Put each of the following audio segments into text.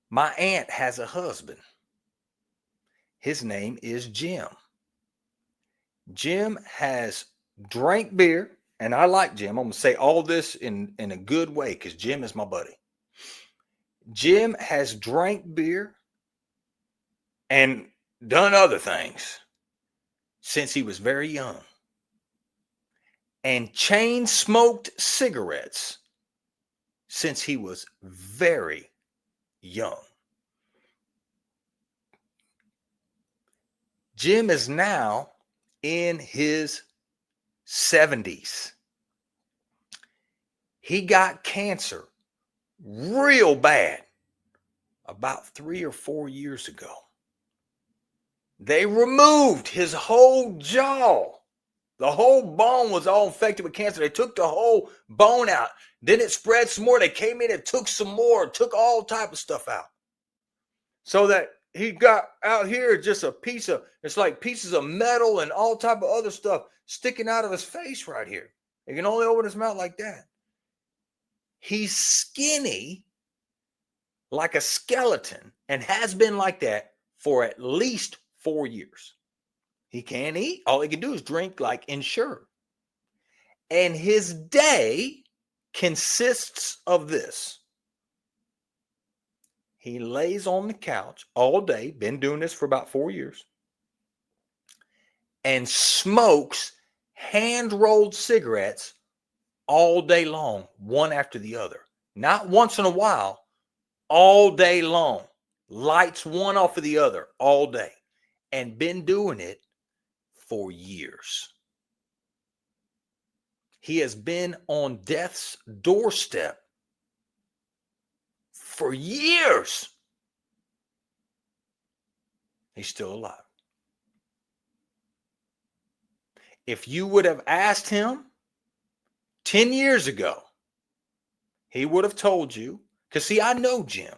My aunt has a husband. His name is Jim. Jim has drank beer, and I like Jim. I'm going to say all this in a good way because Jim is my buddy. Jim has drank beer and done other things since he was very young, and chain smoked cigarettes since he was very young. Jim is now in his 70s. He got cancer real bad about 3 or 4 years ago. They removed his whole jaw. The whole bone was all infected with cancer. They took the whole bone out. Then it spread some more. They came in and took some more, took all type of stuff out. So that he got out here just a piece of, it's like pieces of metal and all type of other stuff sticking out of his face right here. He can only open his mouth like that. He's skinny like a skeleton and has been like that for at least 4 years. He can't eat. All he can do is drink like Ensure. And his day consists of this. He lays on the couch all day, been doing this for about 4 years, and smokes hand-rolled cigarettes all day long, one after the other. Not once in a while, all day long. Lights one off of the other all day. And been doing it for years. He has been on death's doorstep for years. He's still alive. If you would have asked him 10 years ago, he would have told you, because see, I know Jim.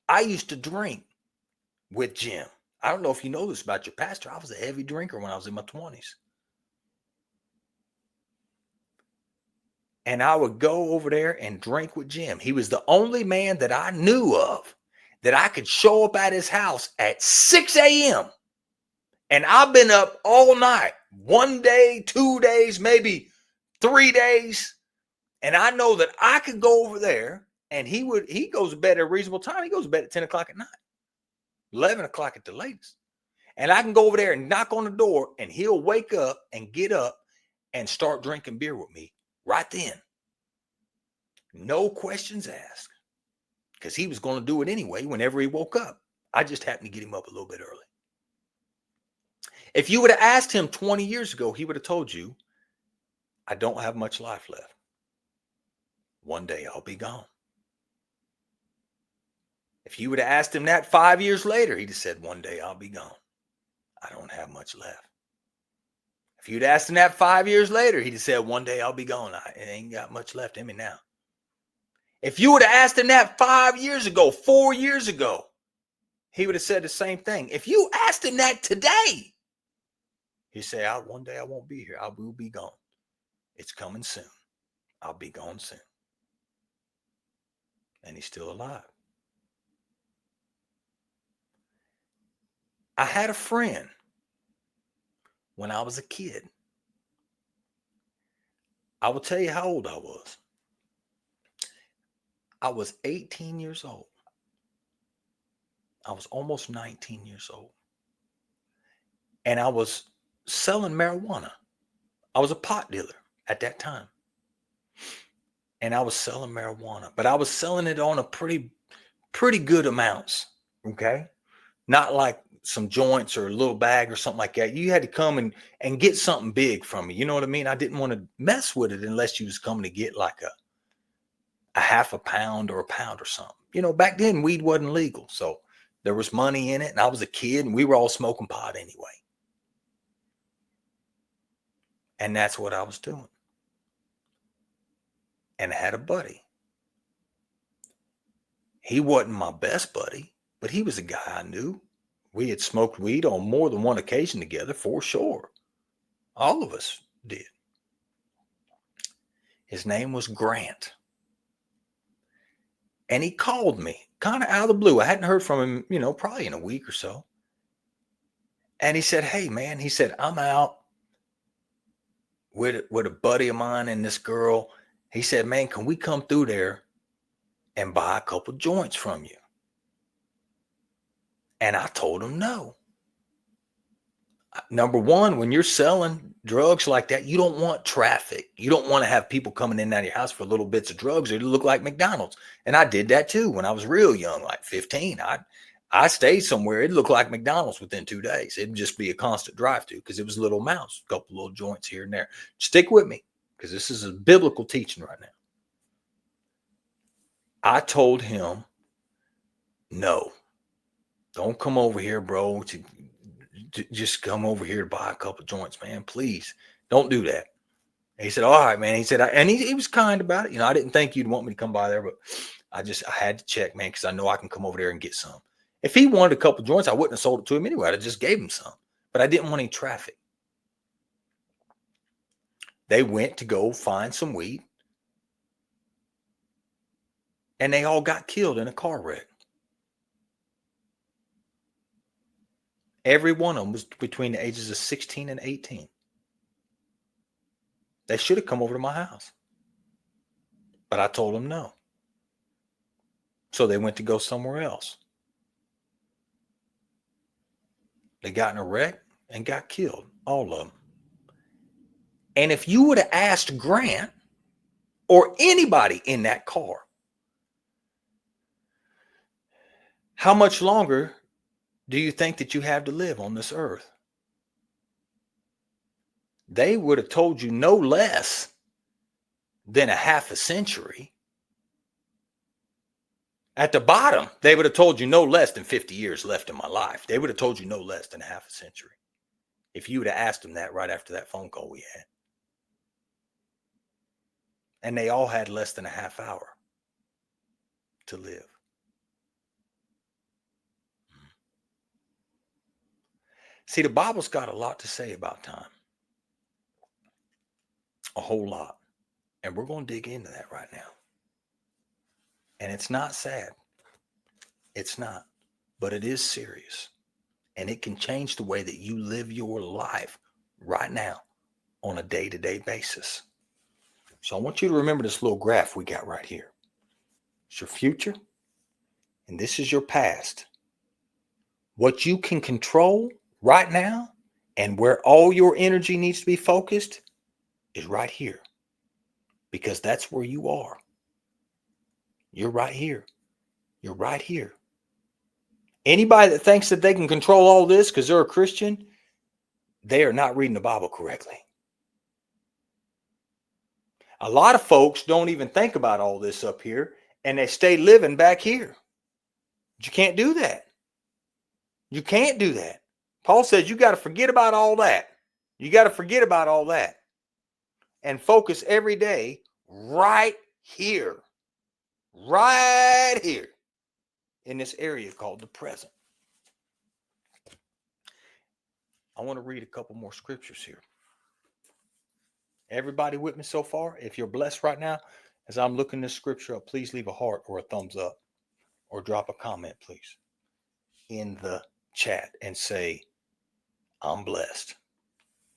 I used to drink with Jim. I don't know if you know this about your pastor. I was a heavy drinker when I was in my 20s. And I would go over there and drink with Jim. He was the only man that I knew of that I could show up at his house at 6 a.m. And I've been up all night, 1 day, 2 days, maybe 3 days. And I know that I could go over there and he goes to bed at a reasonable time. He goes to bed at 10 o'clock at night, 11 o'clock at the latest. And I can go over there and knock on the door and he'll wake up and get up and start drinking beer with me right then. No questions asked, because he was going to do it anyway whenever he woke up. I just happened to get him up a little bit early. If you would have asked him 20 years ago, he would have told you, I don't have much life left. One day I'll be gone. If you would have asked him that 5 years later, he'd have said, one day I'll be gone. I don't have much left. If you'd asked him that 5 years later, he'd have said, one day I'll be gone. It ain't got much left in me now. If you would have asked him that 5 years ago, 4 years ago, he would have said the same thing. If you asked him that today, he'd say, one day I won't be here. I will be gone. It's coming soon. I'll be gone soon. And he's still alive. I had a friend when I was a kid. I will tell you how old I was. I was 18 years old. I was almost 19 years old. And I was selling marijuana. I was a pot dealer at that time. And I was selling marijuana, but I was selling it on a pretty good amounts. Okay. Not like some joints or a little bag or something like that. You had to come and get something big from me. You know what I mean? I didn't want to mess with it unless you was coming to get like a half a pound or a pound or something. You know, back then weed wasn't legal. So there was money in it. And I was a kid and we were all smoking pot anyway. And that's what I was doing. And I had a buddy. He wasn't my best buddy, but he was a guy I knew. We had smoked weed on more than one occasion together, for sure. All of us did. His name was Grant. And he called me a kind of out of the blue. I hadn't heard from him, probably in a week or so. And he said, "Hey, man," he said, "I'm out with a buddy of mine and this girl." He said, "Man, can we come through there and buy a couple joints from you?" And I told him no. Number one, when you're selling drugs like that, you don't want traffic. You don't want to have people coming in and out of your house for little bits of drugs or to look like McDonald's. And I did that too when I was real young, like 15. I stayed somewhere. It looked like McDonald's within 2 days. It'd just be a constant drive-through because it was little amounts, a couple little joints here and there. Stick with me because this is a biblical teaching right now. I told him, no, don't come over here, bro, to just come over here to buy a couple joints, man. Please don't do that. And he said, all right, man. He said, and he was kind about it. I didn't think you'd want me to come by there, but I had to check, man, because I know I can come over there and get some. If he wanted a couple joints, I wouldn't have sold it to him anyway. I just gave him some, but I didn't want any traffic. They went to go find some weed, and they all got killed in a car wreck. Every one of them was between the ages of 16 and 18. They should have come over to my house, but I told them no. So they went to go somewhere else. They got in a wreck and got killed, all of them. And if you would have asked Grant or anybody in that car, how much longer do you think that you have to live on this earth? They would have told you no less than a half a century. At the bottom, they would have told you no less than 50 years left in my life. They would have told you no less than half a century if you would have asked them that right after that phone call we had. And they all had less than a half hour to live. See, the Bible's got a lot to say about time. A whole lot. And we're going to dig into that right now. And it's not sad. It's not. But it is serious. And it can change the way that you live your life right now on a day-to-day basis. So I want you to remember this little graph we got right here. It's your future, and this is your past. What you can control right now and where all your energy needs to be focused is right here. Because that's where you are. You're right here. You're right here. Anybody that thinks that they can control all this because they're a Christian, they are not reading the Bible correctly. A lot of folks don't even think about all this up here, and they stay living back here. But you can't do that. You can't do that. Paul says you got to forget about all that. You got to forget about all that and focus every day right here in this area called the present. I want to read a couple more scriptures here. Everybody with me so far? If you're blessed right now, as I'm looking this scripture up, please leave a heart or a thumbs up or drop a comment, please, in the chat and say, I'm blessed.